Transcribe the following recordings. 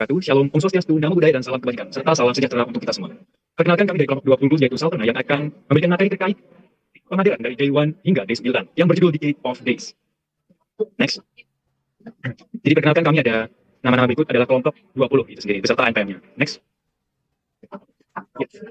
Shalom, Om Swastiastu, Namo Buddhaya, dan salam kebajikan, serta salam sejahtera untuk kita semua. Perkenalkan kami dari kelompok 20 yaitu Salterna yang akan memberikan materi terkait pengambilan dari Day 1 hingga Day 9 yang berjudul Decade of Days. Next. Jadi perkenalkan kami ada nama-nama berikut adalah kelompok 20 itu sendiri beserta NPM-nya. Next. Ya.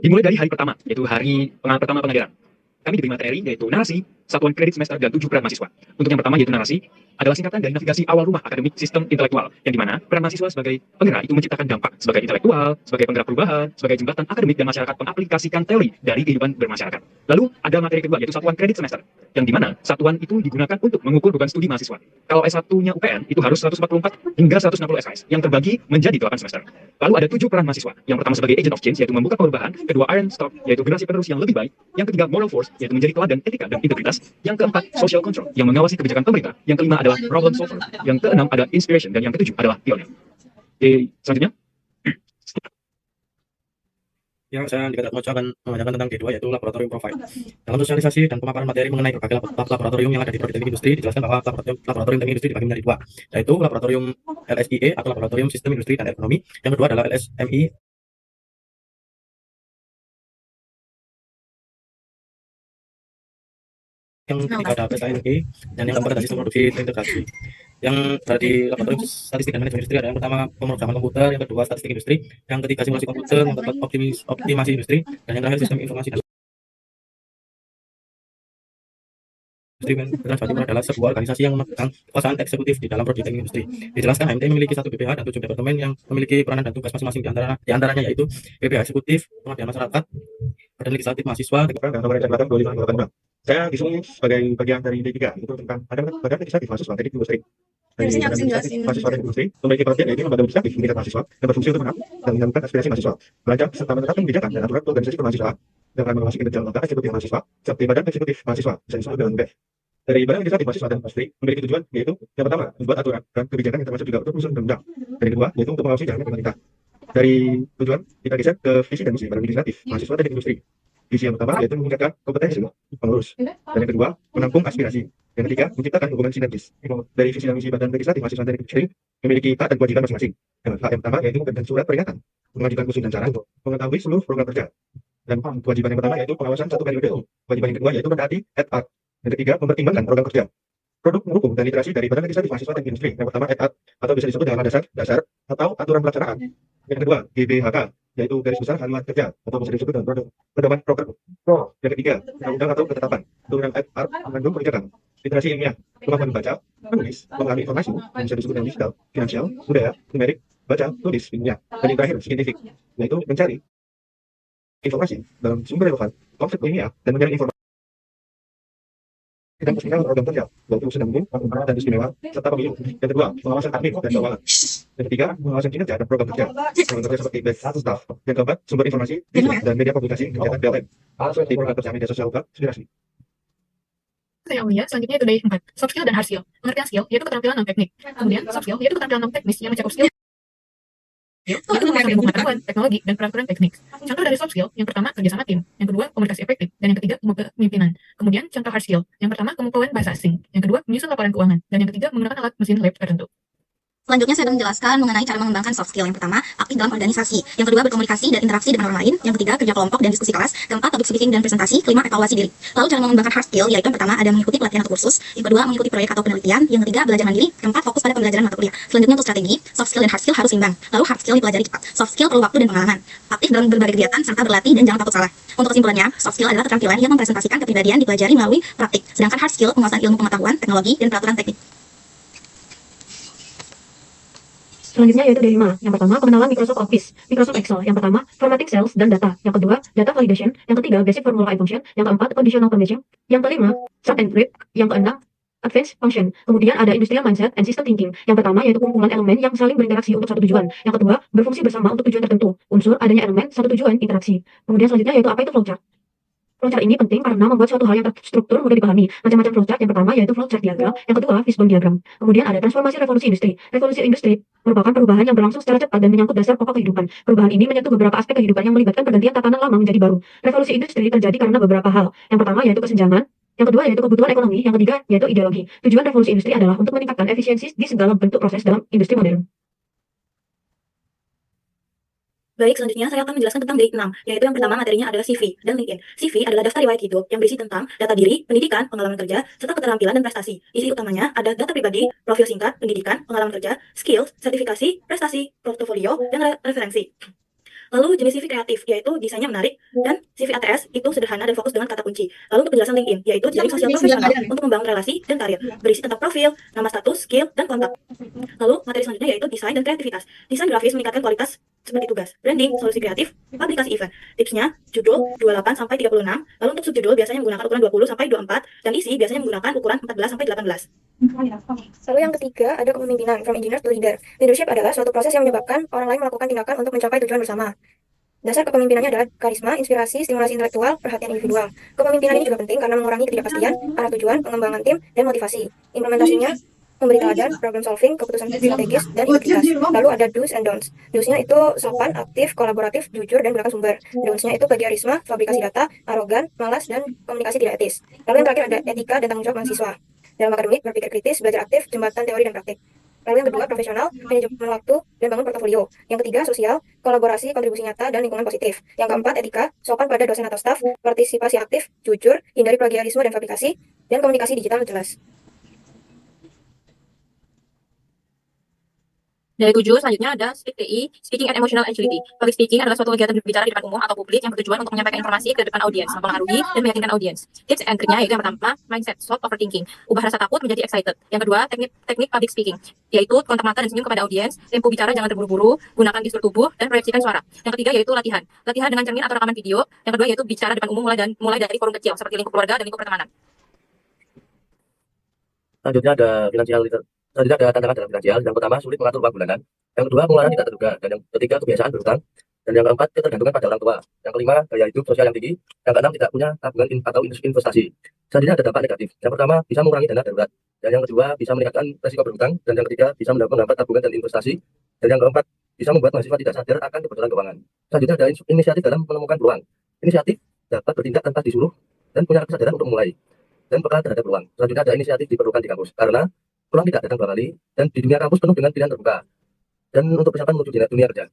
Dimulai dari hari pertama, yaitu hari pertama pengajaran. Kami diberi materi yaitu narasi, satuan kredit semester, dan 7 peran mahasiswa. Untuk yang pertama yaitu narasi, adalah singkatan dari navigasi awal rumah akademik sistem intelektual, yang dimana peran mahasiswa sebagai penggerak itu menciptakan dampak sebagai intelektual, sebagai penggerak perubahan, sebagai jembatan akademik dan masyarakat mengaplikasikan teori dari kehidupan bermasyarakat. Lalu ada materi kedua yaitu satuan kredit semester, yang dimana satuan itu digunakan untuk mengukur beban studi mahasiswa. Kalau S1-nya UPN itu harus 144 hingga 160 SKS, yang terbagi menjadi 8 semester. Lalu ada 7 peran mahasiswa. Yang pertama sebagai agent of change, yaitu membuka perubahan. Kedua, iron stock, yaitu generasi penerus yang lebih baik. Yang ketiga, moral force, yaitu menjadi teladan etika dan integritas. Yang keempat, social control, yang mengawasi kebijakan pemerintah. Yang kelima adalah problem solver. Yang keenam ada inspiration, dan yang ketujuh adalah pionir. Selanjutnya. Yang saya akan mengajarkan tentang D2 yaitu laboratorium profile. Dalam sosialisasi dan pemaparan materi mengenai berbagai laboratorium yang ada di Prodi Teknik Industri, dijelaskan bahwa laboratorium teknik industri dibagi menjadi dua, yaitu laboratorium LSIE atau laboratorium sistem industri dan ekonomi. Yang kedua adalah LSMI yang ketiga ada SINE, dan yang keempat adalah sistem produksi integrasi. Yang dari laboratorium statistik dan manajemen industri ada yang pertama pemrograman komputer, yang kedua statistik industri, yang ketiga simulasi komputer, yang keempat optimasi industri, dan yang terakhir sistem informasi dan industri. Petrans Jawa Timur adalah sebuah organisasi yang memegang kekuasaan eksekutif di dalam prodi teknik industri. Dijelaskan HMT memiliki 1 BPH dan 7 departemen yang memiliki peranan dan tugas masing-masing di antaranya yaitu BPH eksekutif, pengabdian masyarakat, badan legislatif mahasiswa, dan saya di sini sebagai bagian dari D3 itu tentang badan legislatif mahasiswa teknik industri. Dari badan legislatif mahasiswa teknik industri memiliki pengertian yaitu lembaga legislatif tingkat mahasiswa dan berfungsi untuk menangkap dan menyalurkan aspirasi mahasiswa, merancang serta menetapkan kebijakan dan aturan organisasi kemahasiswaan dengan mengawasi kinerja lembaga eksekutif mahasiswa seperti badan eksekutif mahasiswa bisa disebut dengan BEM. Dari badan legislatif mahasiswa dan industri memiliki tujuan yaitu yang pertama membuat aturan dan kebijakan yang termasuk juga untuk urusan undang-undang. Dan yang kedua yaitu untuk mengawasi jalannya pemerintah. Dari tujuan kita geser ke visi dan misi badan legislatif mahasiswa teknik industri. Visi yang pertama yaitu meningkatkan kompetensi pengurus, dan yang kedua menampung aspirasi, yang ketiga menciptakan hubungan sinergis. Dari visi dan misi badan legislatif mahasiswa teknik industri memiliki hak dan kewajiban masing-masing. Hak yang pertama yaitu memberikan surat peringatan, mengajukan usul dan cara untuk mengetahui seluruh program kerja, dan kewajiban yang pertama yaitu pengawasan 1 periode. Kewajiban yang kedua yaitu mentaati EDAR. Yang ketiga mempertimbangkan program kerja, produk hukum dan literasi dari badan legislatif mahasiswa teknik industri. Yang pertama EDAR atau bisa disebut dengan dasar atau aturan pelaksanaan. Yang kedua GBHK yaitu garis besar haluan kerja atau bisa disebut dengan pedoman program. Yang ketiga undang-undang atau ketetapan. Turunan EDAR mengandung kebijakan literasi ilmiah, kemampuan membaca, menulis, memahami informasi yang bisa disebut dengan digital, finansial, budaya, numerik, baca, tulis, ilmiah, dan yang terakhir saintifik yaitu mencari informasi dalam sumber relevan, konsep ilmiah, dan mencari informasi dan kesenjangan program kerja, yaitu sedang penggunaan dan istimewa, serta pemilu. Yang kedua, pengawasan admin dan keuangan. Yang ketiga, pengawasan kinerja dan program kerja seperti base staff. Yang keempat, sumber informasi, dan media publikasi kegiatan PLN. Seperti program kerja media sosial web, aspirasi. Saya Aulia, selanjutnya itu day 4, soft skill dan hard skill. Pengertian skill yaitu keterampilan non-teknik. Kemudian soft skill yaitu keterampilan non-teknis yang mencakup skill yaitu menguasai ilmu pengetahuan, teknologi, dan peraturan teknik. Contoh dari soft skill, yang pertama kerjasama tim, yang kedua komunikasi efektif, dan yang ketiga kepemimpinan. Kemudian contoh hard skill, yang pertama kemampuan bahasa asing, yang kedua menyusun laporan keuangan, dan yang ketiga menggunakan alat mesin lab tertentu. Selanjutnya saya akan menjelaskan mengenai cara mengembangkan soft skill. Yang pertama, aktif dalam organisasi. Yang kedua, berkomunikasi dan interaksi dengan orang lain. Yang ketiga, kerja kelompok dan diskusi kelas. Keempat, public speaking dan presentasi. Kelima, evaluasi diri. Lalu cara mengembangkan hard skill yaitu yang pertama ada mengikuti pelatihan atau kursus. Yang kedua, mengikuti proyek atau penelitian. Yang ketiga, belajar mandiri. Keempat, fokus pada pembelajaran mata kuliah. Selanjutnya untuk strategi, soft skill dan hard skill harus seimbang. Lalu hard skill dipelajari cepat. Soft skill perlu waktu dan pengalaman. Aktif dalam berbagai kegiatan serta berlatih dan jangan takut salah. Untuk kesimpulannya, soft skill adalah keterampilan yang mempresentasikan kepribadian dipelajari melalui praktik. Sedangkan hard skill penguasaan ilmu pengetahuan, teknologi, dan peraturan teknik. Selanjutnya yaitu day 5. Yang pertama, pengenalan Microsoft Office, Microsoft Excel. Yang pertama, formatting cells dan data. Yang kedua, data validation. Yang ketiga, basic formula and function. Yang keempat, conditional conversion. Yang kelima, sub and grip. Yang keenam, advanced function. Kemudian ada industrial mindset and system thinking. Yang pertama yaitu kumpulan elemen yang saling berinteraksi untuk satu tujuan. Yang kedua, berfungsi bersama untuk tujuan tertentu. Unsur adanya elemen satu tujuan interaksi. Kemudian selanjutnya yaitu apa itu flowchart. Flowchart ini penting karena membuat suatu hal yang terstruktur mudah dipahami. Macam-macam flowchart. Yang pertama yaitu flowchart diagram. Yang kedua, fishbone diagram. Kemudian ada transformasi revolusi industri. Revolusi industri merupakan perubahan yang berlangsung secara cepat dan menyangkut dasar pokok kehidupan. Perubahan ini menyentuh beberapa aspek kehidupan yang melibatkan pergantian tatanan lama menjadi baru. Revolusi industri terjadi karena beberapa hal. Yang pertama yaitu kesenjangan. Yang kedua yaitu kebutuhan ekonomi. Yang ketiga yaitu ideologi. Tujuan revolusi industri adalah untuk meningkatkan efisiensi di segala bentuk proses dalam industri modern. Baik, selanjutnya saya akan menjelaskan tentang grade 6, yaitu yang pertama materinya adalah CV dan LinkedIn. CV adalah daftar riwayat hidup yang berisi tentang data diri, pendidikan, pengalaman kerja, serta keterampilan dan prestasi. Isi utamanya ada data pribadi, profil singkat, pendidikan, pengalaman kerja, skills, sertifikasi, prestasi, portofolio, dan referensi. Lalu jenis CV kreatif, yaitu desainnya menarik, dan CV ATS itu sederhana dan fokus dengan kata kunci. Lalu untuk penjelasan LinkedIn, yaitu jaring sosial profesional untuk membangun relasi dan karir, berisi tentang profil, nama status, skill, dan kontak. Lalu materi selanjutnya yaitu desain dan kreativitas. Desain grafis meningkatkan kualitas seperti tugas, branding, solusi kreatif, publikasi event. Tipsnya, judul 28 sampai 36, lalu untuk subjudul biasanya menggunakan ukuran 20 sampai 24, dan isi biasanya menggunakan ukuran 14 sampai 18. Lalu yang ketiga ada kepemimpinan, from engineer to leader. Leadership adalah suatu proses yang menyebabkan orang lain melakukan tindakan untuk mencapai tujuan bersama. Dasar kepemimpinannya adalah karisma, inspirasi, stimulasi intelektual, perhatian individual. Kepemimpinan ini juga penting karena mengurangi ketidakpastian, arah tujuan, pengembangan tim, dan motivasi. Implementasinya memberi teladan, problem solving, keputusan strategis, dan integritas. Lalu ada do's and don'ts. Do's-nya itu sopan, aktif, kolaboratif, jujur, dan gunakan sumber. Don'ts-nya itu plagiarisme, fabrikasi data, arogan, malas, dan komunikasi tidak etis. Lalu yang terakhir ada etika dan tanggung jawab mahasiswa. Dalam akademik, berpikir kritis, belajar aktif, jembatan teori dan praktik. Lalu yang kedua, profesional, manajemen waktu, dan bangun portofolio. Yang ketiga, sosial, kolaborasi, kontribusi nyata, dan lingkungan positif. Yang keempat, etika, sopan pada dosen atau staf, partisipasi aktif, jujur, hindari plagiarisme dan fabrikasi, dan komunikasi digital jelas. Dari 7, selanjutnya ada SPEAK-TI, Speaking and Emotional Agility. Public speaking adalah suatu kegiatan berbicara di depan umum atau publik yang bertujuan untuk menyampaikan informasi ke depan audiens, mempengaruhi dan meyakinkan audiens. Tips and triknya yaitu yang pertama, mindset, stop overthinking. Ubah rasa takut menjadi excited. Yang kedua, teknik public speaking, yaitu kontak mata dan senyum kepada audiens, tempo bicara jangan terburu-buru, gunakan gestur tubuh, dan proyeksikan suara. Yang ketiga yaitu latihan. Latihan dengan cermin atau rekaman video. Yang kedua yaitu bicara di depan umum mulai dari forum kecil, seperti lingkup keluarga dan lingkup pertemanan. Selanjutnya ada tantangan dalam finansial. Yang pertama, sulit mengatur uang bulanan. Yang kedua, pengeluaran tidak terduga. Dan yang ketiga, kebiasaan berhutang. Dan yang keempat, ketergantungan pada orang tua. Yang kelima, gaya hidup sosial yang tinggi. Yang keenam, tidak punya tabungan atau investasi. Selanjutnya ada dampak negatif. Yang pertama, bisa mengurangi dana darurat. Dan yang kedua, bisa meningkatkan resiko berhutang. Dan yang ketiga, bisa menghambat tabungan dan investasi. Dan yang keempat, bisa membuat mahasiswa tidak sadar akan kebocoran keuangan. Selanjutnya ada inisiatif dalam menemukan peluang. Inisiatif dapat bertindak tanpa disuruh dan punya kesadaran untuk memulai dan peka terhadap peluang. Selanjutnya ada inisiatif diperlukan di kampus karena peluang tidak datang dua kali dan di dunia kampus penuh dengan pilihan terbuka dan untuk persiapan menuju dunia kerja.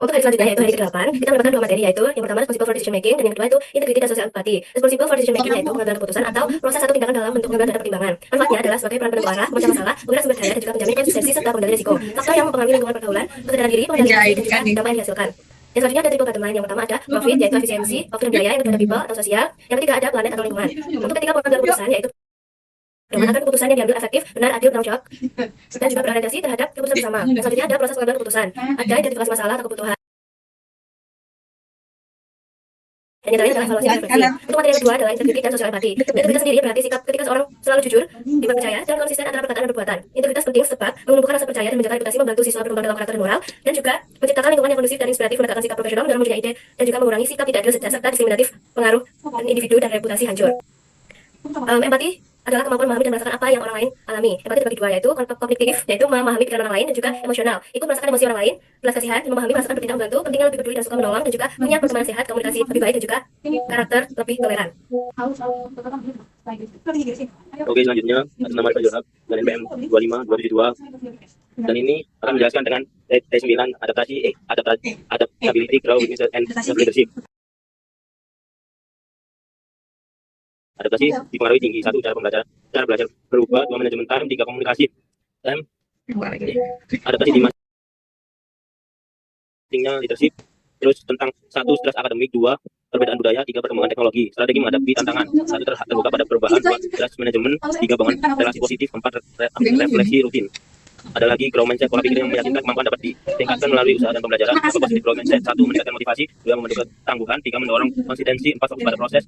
Untuk hari selanjutnya yaitu hari ke-8, kita mendapatkan dua materi yaitu yang pertama responsible for decision making dan yang kedua itu integrity dan social empathy. Responsible for decision making yaitu pengambilan keputusan atau proses atau tindakan dalam bentuk pengambilan dan pertimbangan. Manfaatnya adalah sebagai peran penentu arah, memecah masalah, menggerak sumber daya dan juga menjamin konsistensi serta pengendali risiko. Faktor yang mempengaruhi lingkungan pergaulan, kesadaran diri, pengendalian emosi dan juga dampak yang dihasilkan. Yang selanjutnya ada triple bottom line. Yang pertama ada profit yaitu efisiensi, waktu dan biaya. Yang kedua ada people atau sosial. Yang ketiga ada planet atau lingkungan. Untuk ketika pengambilan keputusan yaitu bagaimana agar keputusan yang diambil efektif, benar, adil, bertanggung jawab, dan juga berorientasi terhadap keputusan bersama. Yang selanjutnya ada proses pengambilan keputusan. Ada identifikasi masalah atau kebutuhan. Dan yang terakhir adalah evaluasi dan refleksi. Untuk materi yang kedua adalah integritas dan sosial empati. Integritas sendiri berarti sikap ketika seorang selalu jujur, dipercaya, dan konsisten antara perkataan dan perbuatan. Integritas penting sebab menumbuhkan rasa percaya dan menjaga reputasi, membantu siswa berkembang dalam karakter dan moral, dan juga menciptakan lingkungan yang kondusif dan inspiratif, menegakkan sikap profesional dalam mewujudkan ide, dan juga mengurangi sikap tidak adil serta diskriminatif, pengaruh dan individu dan reputasi hancur. Empati adalah kemampuan memahami dan merasakan apa yang orang lain alami. Empati terbagi dua, yaitu kognitif, yaitu memahami pikiran orang lain, dan juga emosional, ikut merasakan emosi orang lain, belas kasihan, memahami, merasakan, bertindak, membantu, pentingnya lebih peduli dan suka menolong, dan juga punya pertemanan sehat, komunikasi lebih baik, dan juga karakter lebih toleran. Oke, selanjutnya atas nama Pak Johab dan NPM 25272 dan ini akan menjelaskan dengan T9 adaptability, grow, witness, and self-leadership. Adaptasi dipengaruhi tinggi. 1. Cara belajar berubah. 2. Manajemen time. 3. Komunikasi. Adaptasi di masing-masingnya leadership. Terus tentang 1. Stres akademik. 2. Perbedaan budaya. 3. Perkembangan teknologi. Strategi menghadapi tantangan. 1. Terbuka pada perubahan. 2. Stres manajemen. 3. Bangun relasi positif. 4. Refleksi rutin. Ada lagi grow mindset, pola pikir yang meyakinkan, kemampuan dapat ditingkatkan melalui usaha dan pembelajaran. Positif grow mindset. 1. Meningkatkan motivasi. 2. Membentuk ketangguhan. 3. Mendorong konsistensi. 4. Fokus pada proses.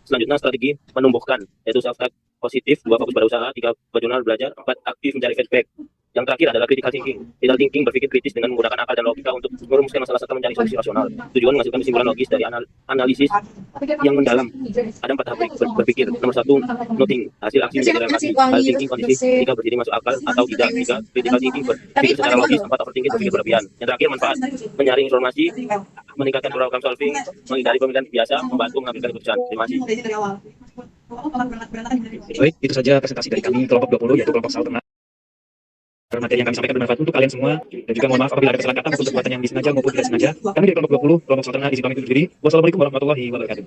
Selanjutnya strategi menumbuhkan, yaitu self-talk positif. 2. Fokus pada usaha. 3. Jurnal belajar. 4. Aktif mencari feedback. Yang terakhir adalah critical thinking. Critical thinking berpikir kritis dengan menggunakan akal dan logika untuk merumuskan masalah serta mencari solusi rasional. Tujuan menghasilkan kesimpulan logis dari analisis yang mendalam. Ada 4 tahap berpikir. Nomor 1, noting. Hasil aksi menjadi relasi. Hal thinking kondisi. 3. Berdiri masuk akal atau tidak. 3. Critical thinking berpikir secara logis. 4. Overthinking berpikir berlebihan. Yang terakhir manfaat. Menyaring informasi, meningkatkan problem solving, menghindari pemilihan biasa, membantu mengambil keputusan. Terima kasih. Baik, itu saja presentasi dari kami kelompok 20 yaitu kelompok Saltena. materi yang kami sampaikan bermanfaat untuk kalian semua, dan juga mohon maaf apabila ada kesalahan kata maupun perbuatan yang disengaja maupun tidak sengaja. Kami dari kelompok 20 kelompok Sultana izin pamit undur diri. Wassalamualaikum warahmatullahi wabarakatuh.